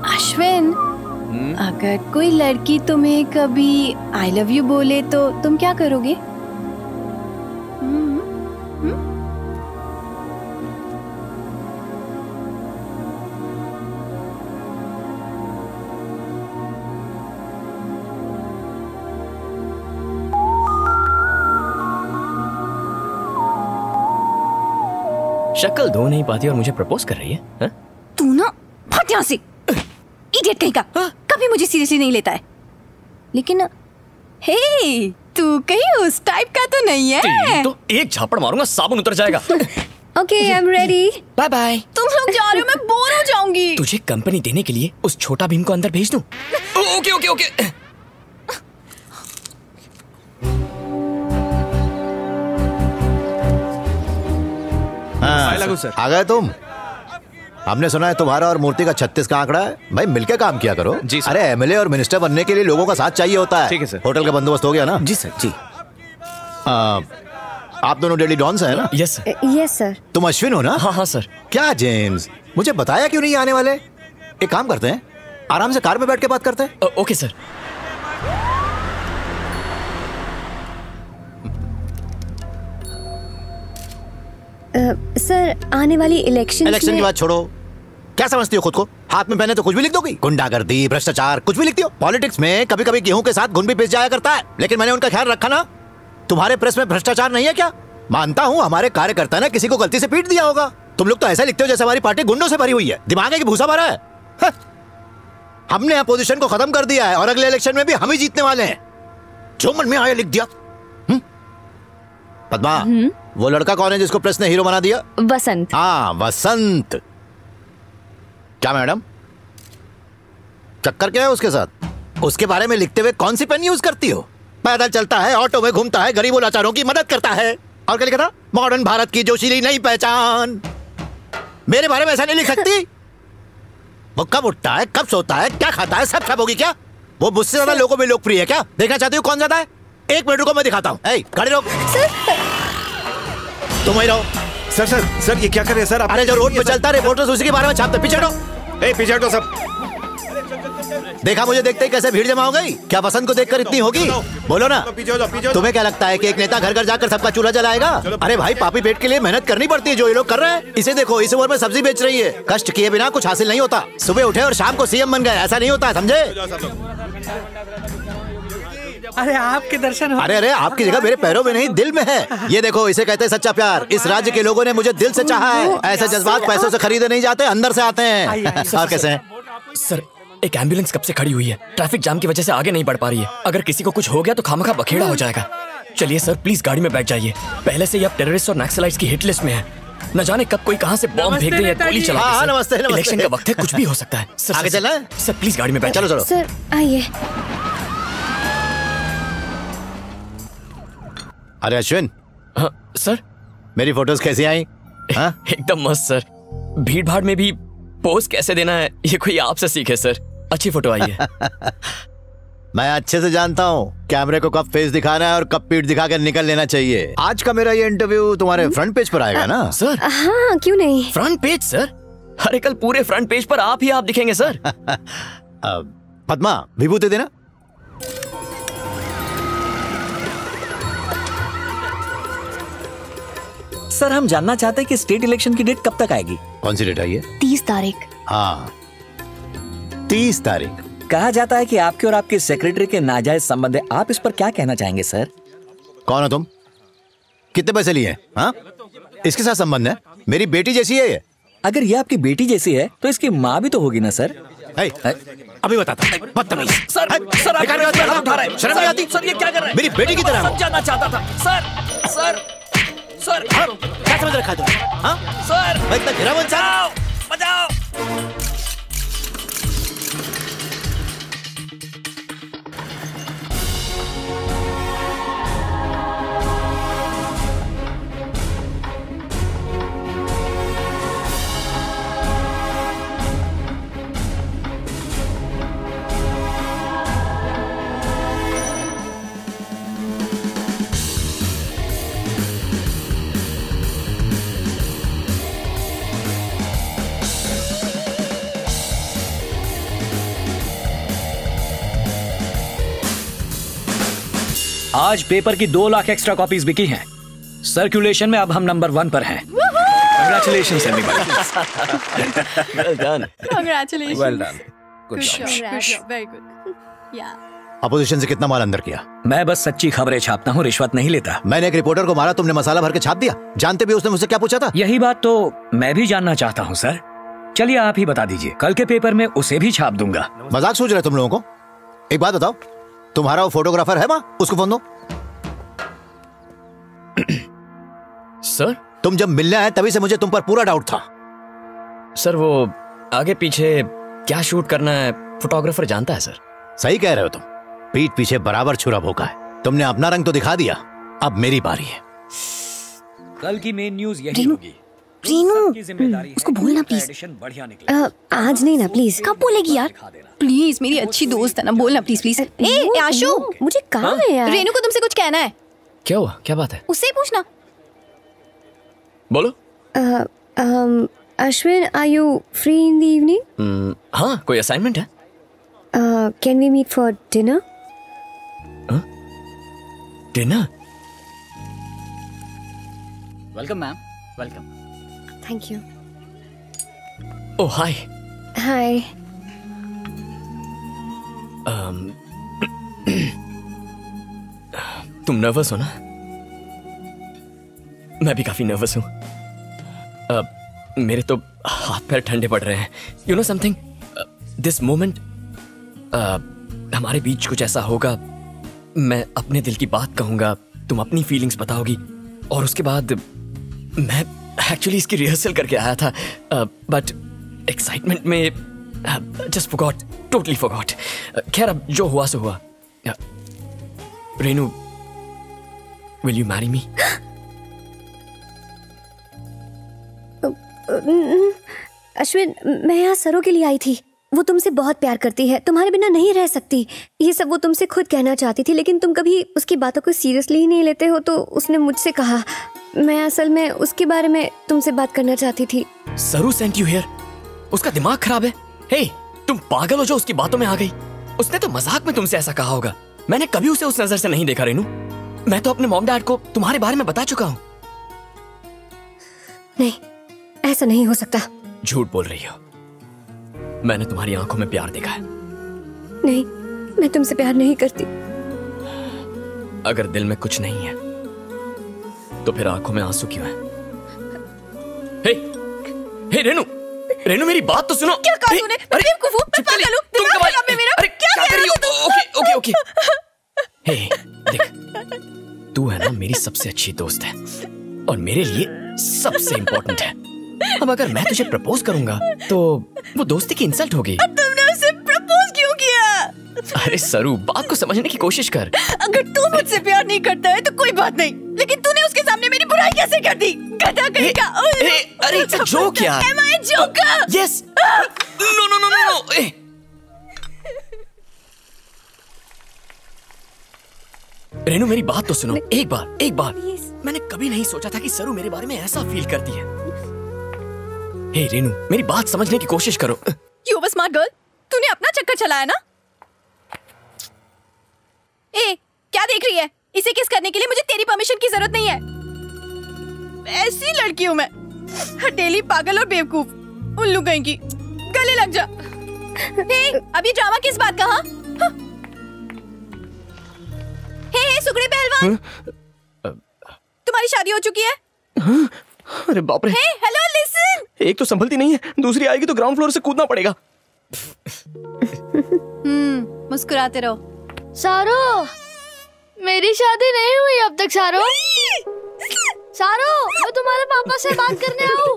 अश्विन, अगर कोई लड़की तुम्हें कभी आई लव यू बोले तो तुम क्या करोगे? शक्ल धो नहीं पाती और मुझे प्रपोज कर रही है हा? तू ना भाग यहाँ से, इडियट कहीं का। कभी मुझे सीरियसली नहीं लेता है। लेकिन हे, तू कहीं उस टाइप का तो नहीं है। तो एक झापड़ मारूंगा साबुन उतर जाएगा। Okay, I am ready. Bye bye. तुम लोग जा रहे हो, मैं बोर हो जाऊंगी। तुझे कंपनी देने के लिए उस छोटा भीम को अंदर भेज दूं? Okay okay okay. आ गए तुम? हमने सुना है तुम्हारा और मूर्ति का 36 का आंकड़ा है। भाई मिलके काम किया करो। जी सर। अरे एमएलए और मिनिस्टर बनने के लिए लोगों का साथ चाहिए होता है। ठीक है सर। होटल का बंदोबस्त हो गया ना? जी सर जी। आप दोनों डेली डॉन्स हैं ना? Yes sir. Yes sir. तुम अश्विन हो ना? हाँ हाँ सर। क्या जेम्स, मुझे बताया क्यों नहीं आने वाले? एक काम करते हैं, आराम से कार में बैठ के बात करते हैं। Okay sir. सर, आने वाली इलेक्शन की बात छोड़ो। क्या समझती हो खुद को? हाथ में पहने तो कुछ भी लिख दोगी? गुंडागर्दी, भ्रष्टाचार, कुछ भी लिखती हो। पॉलिटिक्स में कभी कभी गेहूं के साथ घुन भी पिस जाया करता है, लेकिन मैंने उनका ख्याल रखा ना। तुम्हारे प्रेस में भ्रष्टाचार नहीं है क्या? मानता हूँ हमारे कार्यकर्ता ने किसी को गलती से पीट दिया होगा। तुम लोग तो ऐसा लिखते हो जैसे हमारी पार्टी गुंडों से भरी हुई है। दिमाग है कि भूसा भरा है? हमने अपोजिशन को खत्म कर दिया है और अगले इलेक्शन में भी हम ही जीतने वाले हैं। जो मन में आया लिख दिया। पद्मा, वो लड़का कौन है जिसको प्रेस ने हीरो बना दिया? वसंत। हाँ, वसंत। क्या मैडम, चक्कर क्या है उसके साथ? उसके बारे में लिखते हुए कौन सी पेन यूज करती हो? पैदल चलता है, ऑटो में घूमता है, गरीबों लाचारों की मदद करता है। और क्या लिखा था? मॉडर्न भारत की जोशीली नई पहचान। मेरे बारे में ऐसा नहीं लिख सकती। वो कब उठता है, कब सोता है, क्या खाता है, सब छापोगी क्या? वो मुझसे ज्यादा लोगों में लोकप्रिय है क्या? देखना चाहती हूँ कौन ज्यादा है? एक मिनट रुको, मैं दिखाता हूँ। गाड़ी रोक। तुम वही रहो। सर सर सर, ये क्या कर रहे हैं सर? अरे जो रोड पे चलता है रिपोर्टर्स उसी के बारे में छापते। पीछे हटो। पीछे हटो सब। देखा मुझे देखते ही कैसे भीड़ जमा हो गई? क्या वसंत को देखकर इतनी होगी? बोलो ना। तुम्हें क्या लगता है कि एक नेता घर घर जाकर सबका चूल्हा जलाएगा? अरे भाई, पापी पेट के लिए मेहनत करनी पड़ती है जो ये लोग कर रहे हैं। इसे देखो, इस उम्र में सब्जी बेच रही है। कष्ट किए बिना कुछ हासिल नहीं होता। सुबह उठे और शाम को सीएम बन गए, ऐसा नहीं होता, समझे? अरे आपके दर्शन हो। अरे आपकी जगह मेरे पैरों में नहीं, दिल में है। ये देखो, इसे कहते हैं सच्चा प्यार। इस राज्य के लोगों ने मुझे दिल से चाहा है। ऐसे जज्बात पैसों से खरीदे नहीं जाते, अंदर से आते हैं। और कैसे हैं? सर, एक एम्बुलेंस कब से खड़ी हुई है, ट्रैफिक जाम की वजह से आगे नहीं बढ़ पा रही है। अगर किसी को कुछ हो गया तो खामखा बखेड़ा हो जाएगा। चलिए सर, प्लीज गाड़ी में बैठ जाइए। पहले से ही आप टेररिस्ट और नक्सलाइट्स की हिट लिस्ट में हैं। न जाने कब कोई कहां से बॉम्ब फेंक दे या गोली चला दे। नमस्ते। इलेक्शन का वक्त है, कुछ भी हो सकता है। सर, आगे चलना है? सर प्लीज गाड़ी में बैठ। चलो चलो सर, आइए। अरे अश्विन। हाँ सर। मेरी फोटोज कैसी आई? एकदम मस्त सर। भीड़ भाड़ में भी पोज कैसे देना है ये कोई आपसे सीखे सर। अच्छी फोटो आई है। मैं अच्छे से जानता हूँ कैमरे को कब फेस दिखाना है और कब पीठ दिखा कर निकल लेना चाहिए। आज का मेरा ये इंटरव्यू तुम्हारे फ्रंट पेज पर आएगा ना? सर हाँ, क्यों नहीं। Front page sir? अरे कल पूरे फ्रंट पेज पर आप ही आप दिखेंगे सर। पद्मा, विभूति देना। सर, हम जानना चाहते हैं कि स्टेट इलेक्शन की डेट कब तक आएगी? कौन सी डेट आई है? 30 तारीख। हाँ, 30 तारीख। कहा जाता है कि आपके और आपके सेक्रेटरी के नाजायज संबंध है। आप इस पर क्या कहना चाहेंगे सर? कौन हो तुम? कितने पैसे लिए? हाँ, इसके साथ संबंध है? मेरी बेटी जैसी है ये। अगर ये आपकी बेटी जैसी है तो इसकी माँ भी तो होगी ना सर? अभी बताता हूँ। बदतमीज। सर आप उठा रहे हैं। शर्म नहीं आती? सर ये क्या कर रहे हैं? मेरी बेटी की तरह समझाना चाहता था सर। सर सर क्या समझ रखा है तुम? हाँ सर, मैं इतना गिरा बचाओ बचाओ। आज पेपर की 2 लाख एक्स्ट्रा कॉपीज बिकी हैं। सर्कुलेशन में अब हम नंबर 1 पर हैं। Congratulations everybody. Well done. Congratulations. Well done. Good job. Very good. Yeah. Opposition से कितना माल अंदर किया? मैं बस सच्ची खबरें छापता हूँ, रिश्वत नहीं लेता। मैंने एक रिपोर्टर को मारा, तुमने मसाला भर के छाप दिया। जानते भी उसने मुझसे क्या पूछा था? यही बात तो मैं भी जानना चाहता हूँ सर। चलिए आप ही बता दीजिए, कल के पेपर में उसे भी छाप दूंगा। मजाक सूझ रहे तुम लोगों को? एक बात बताओ, तुम्हारा वो फोटोग्राफर है वहां? उसको फोन दो। सर? तुम जब मिलने आए तभी से मुझे तुम पर पूरा डाउट था। सर वो आगे पीछे क्या शूट करना है फोटोग्राफर जानता है सर। सही कह रहे हो तुम, पीठ पीछे बराबर छुरा भोंका है। तुमने अपना रंग तो दिखा दिया, अब मेरी बारी है। कल की मेन न्यूज यही होगी। रीनू, उसको बोलना प्लीज। बढ़िया निकला। आज नहीं ना प्लीज। कब बोलेगी यार? प्लीज, मेरी अच्छी दोस्त है ना, बोलना प्लीज प्लीज। ए आशु, मुझे काम है यार। रेनू को तुमसे कुछ कहना है। क्या हुआ? क्या बात है? उससे ही पूछना। बोलो। Ashwin, are you free in the evening? हाँ, कोई असाइनमेंट है? Can we meet for dinner? Dinner? Welcome ma'am, welcome. Thank you. Oh hi. Hi. तुम नर्वस हो ना? मैं भी काफी नर्वस हूँ। मेरे तो हाथ पैर ठंडे पड़ रहे हैं। You know something, this moment हमारे बीच कुछ ऐसा होगा, मैं अपने दिल की बात कहूंगा, तुम अपनी फीलिंग्स बताओगी, और उसके बाद मैं एक्चुअली इसकी रिहर्सल करके आया था, बट एक्साइटमेंट में जस्ट फॉरगॉट, टोटली फॉरगॉट। खैर, अब जो हुआ सो हुआ। Renu, will you marry me? Ashwin, मैं यहाँ सरो के लिए आई थी। वो तुमसे बहुत प्यार करती है, तुम्हारे बिना नहीं रह सकती। ये सब वो तुमसे खुद कहना चाहती थी, लेकिन तुम कभी उसकी बातों को सीरियसली ही नहीं लेते हो, तो उसने मुझसे कहा। मैं असल में उसके बारे में तुमसे बात करना चाहती थी। सरू सेंट यू हियर? उसका दिमाग खराब है? हे, तुम पागल हो जो उसकी बातों में आ गई? उसने तो मजाक में तुमसे ऐसा कहा होगा। मैंने कभी उसे उस नजर से नहीं देखा रेनू। मैं तो अपने मॉम डैड को तुम्हारे बारे में बता चुका हूँ। नहीं, ऐसा नहीं हो सकता। झूठ बोल रही हो। मैंने तुम्हारी आंखों में प्यार देखा है। नहीं, मैं तुमसे प्यार नहीं करती। अगर दिल में कुछ नहीं है तो फिर आंखों में आंसू क्यों है? हे, हे रेनू, रेनू मेरी बात तो सुनो। क्या कहा तूने? बेवकूफ हूँ, मैं पागल हूँ, दिमाग खराब है मेरा। अरे क्या कर रही हो? Okay okay okay. हे देख, तू है ना मेरी सबसे अच्छी दोस्त है और मेरे लिए सबसे इम्पोर्टेंट है। अब अगर मैं तुझे प्रपोज करूंगा तो वो दोस्ती की इंसल्ट होगी। तुमने उसे प्रपोज क्यों किया? अरे सरू, बात को समझने की कोशिश कर। अगर तू मुझसे प्यार नहीं करता है तो कोई बात नहीं, लेकिन तूने उसके सामने मेरी बुराई कैसे कर दी? गधा कहीं का। अरे इट्स अ जोक यार। Am I a joker? Yes. No no no no. Renu मेरी बात तो सुनो, एक बार। मैंने कभी नहीं सोचा था कि सरू मेरे बारे में ऐसा फील करती है। हे रेनू, मेरी बात समझने की कोशिश करो। You were smart girl. तूने अपना चक्कर चलाया ना? ए, क्या देख रही है? इसे किस करने के लिए मुझे तेरी परमिशन की जरूरत नहीं है। ऐसी लड़की हूँ मैं, हटेली, पागल और बेवकूफ। उल्लू कहीं की, गले लग जा। हे, अभी ड्रामा किस बात का? हाँ? हे सुगड़े पहलवान, तुम्हारी शादी हो चुकी है? अरे बाप रे। हे, हेलो, लिसन। एक तो संभलती नहीं है, दूसरी आएगी तो ग्राउंड फ्लोर से कूदना पड़ेगा। मुस्कुराते रहो। सारो, मेरी शादी नहीं हुई अब तक। सारो, सारो, मैं तुम्हारे पापा से बात करने आऊं?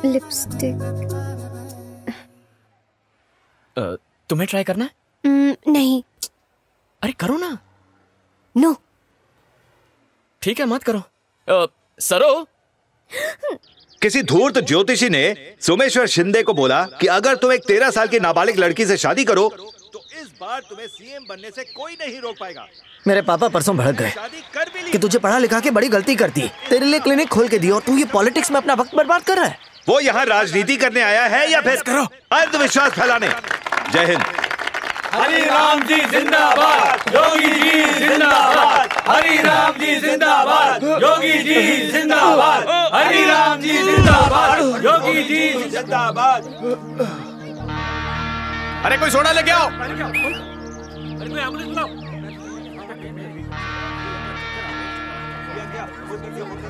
लिपस्टिक। तुम्हें ट्राई करना है? नहीं। अरे करो ना। नो। ठीक है, मत करो। सरो, किसी धूर्त ज्योतिषी ने सोमेश्वर शिंदे को बोला कि अगर तुम एक 13 साल की नाबालिग लड़की से शादी करो तो इस बार तुम्हें सीएम बनने से कोई नहीं रोक पाएगा। मेरे पापा परसों भड़क गए शादी कर भी ली कि तुझे पढ़ा लिखा के बड़ी गलती कर दी, तेरे लिए क्लिनिक खोल के दी और तू ये पॉलिटिक्स में अपना वक्त बर्बाद कर रहा है। वो यहाँ राजनीति करने आया है या फिर अंधविश्वास फैलाने? जय हिंद। हरि राम जी जिंदाबाद, योगी जी जिंदाबाद, हरि राम जी जिंदाबाद, योगी जी जिंदाबाद, हरि राम जी जिंदाबाद, योगी जी जिंदाबाद। अरे कोई सोडा लेके आओ।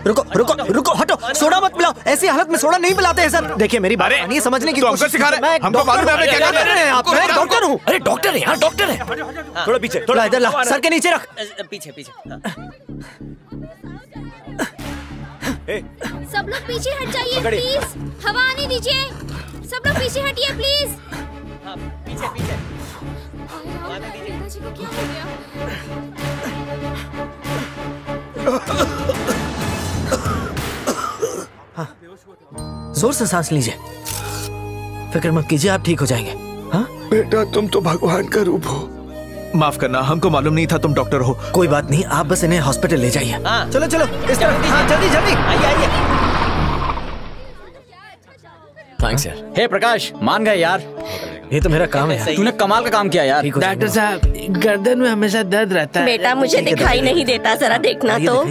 रुको रुको रुको, हटो, सोडा मत पिलाओ। ऐसी हालत में सोडा नहीं पिलाते हैं सर। देखिए मेरी बात मानिए, समझने की कोशिश सिखा रहे हैं। हमको मालूम है आप क्या कर रहे हैं। आप मैं डॉक्टर हूँ। अरे डॉक्टर है, यहाँ डॉक्टर है। थोड़ा पीछे, थोड़ा इधर ला, सर के नीचे रख। पीछे पीछे। सब लोग पीछे हट जाइए प्लीज, हवा आने दीजिए। सब लोग पीछे हटिए प्लीज। पीछे पीछे। दादाजी को क्या हो गया? जोर से सांस लीजिए, फिक्र मत कीजिए, आप ठीक हो जाएंगे। हाँ बेटा, तुम तो भगवान का रूप हो। माफ करना, हमको मालूम नहीं था तुम डॉक्टर हो। कोई बात नहीं, आप बस इन्हें हॉस्पिटल ले जाइए। चलो चलो इस तरफ। हाँ जल्दी जल्दी आइए आइए। थैंक्स यार। हे प्रकाश, मान गए यार। ये तो मेरा काम है। तूने कमाल का काम किया यार। डॉक्टर साहब, गर्दन में हमेशा दर्द रहता है। बेटा मुझे दिखाई नहीं देता, जरा देखना तो।